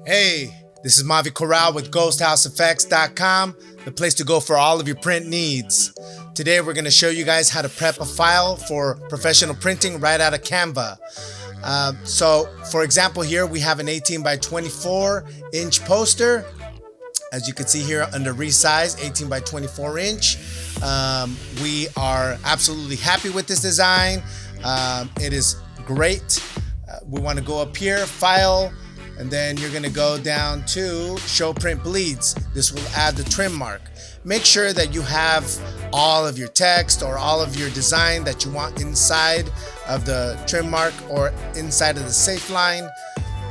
Hey, this is Mavi Corral with GhostHouseEffects.com, the place to go for all of your print needs. Today we're going to show you guys how to prep a file for professional printing right out of Canva. So for example here, we have an 18 by 24 inch poster. As you can see here under resize, 18 by 24 inch. We are absolutely happy with this design. It is great. We want to go up here, file, and then you're going to go down to show print bleeds. This will add the trim mark. Make sure that you have all of your text or all of your design that you want inside of the trim mark or inside of the safe line.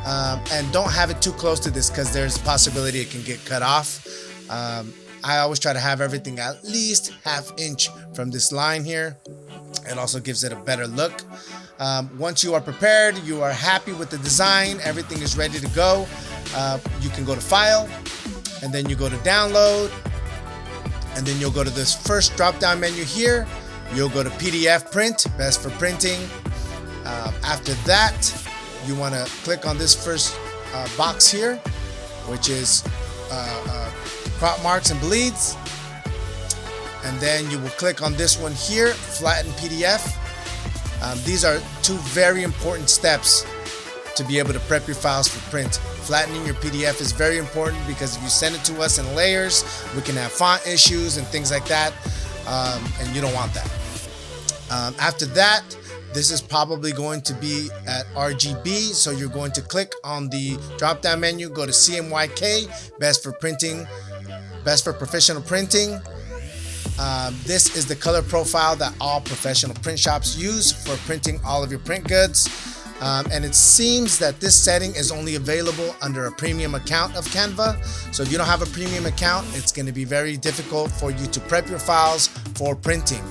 And don't have it too close to this because there's a possibility it can get cut off. I always try to have everything at least ½ inch from this line here. It also gives it a better look. Once you are prepared, you are happy with the design, everything is ready to go, you can go to File, and then you go to Download, and then you'll go to this first drop-down menu here. You'll go to PDF Print, best for printing. After that, you want to click on this first box here, which is crop marks and bleeds. And then you will click on this one here, flatten PDF. These are two very important steps to be able to prep your files for print. Flattening your PDF is very important because if you send it to us in layers, we can have font issues and things like that, and you don't want that. After that, this is probably going to be at RGB, so you're going to click on the drop-down menu, go to CMYK, best for printing, best for professional printing. This is the color profile that all professional print shops use for printing all of your print goods. And it seems that this setting is only available under a premium account of Canva. So if you don't have a premium account, it's going to be very difficult for you to prep your files for printing.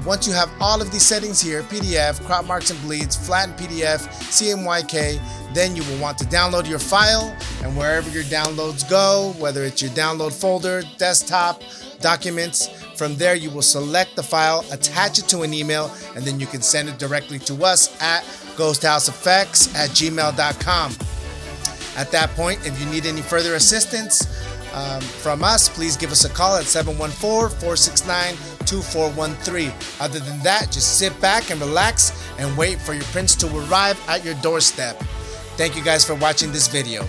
Once you have all of these settings here, PDF, crop marks and bleeds, flatten PDF, CMYK, then you will want to download your file, and wherever your downloads go, whether it's your download folder, desktop, documents, from there you will select the file, attach it to an email, and then you can send it directly to us at ghosthouseeffects@gmail.com. At that point, if you need any further assistance from us, please give us a call at 714-469-2413. Other than that, just sit back and relax and wait for your prints to arrive at your doorstep. Thank you guys for watching this video.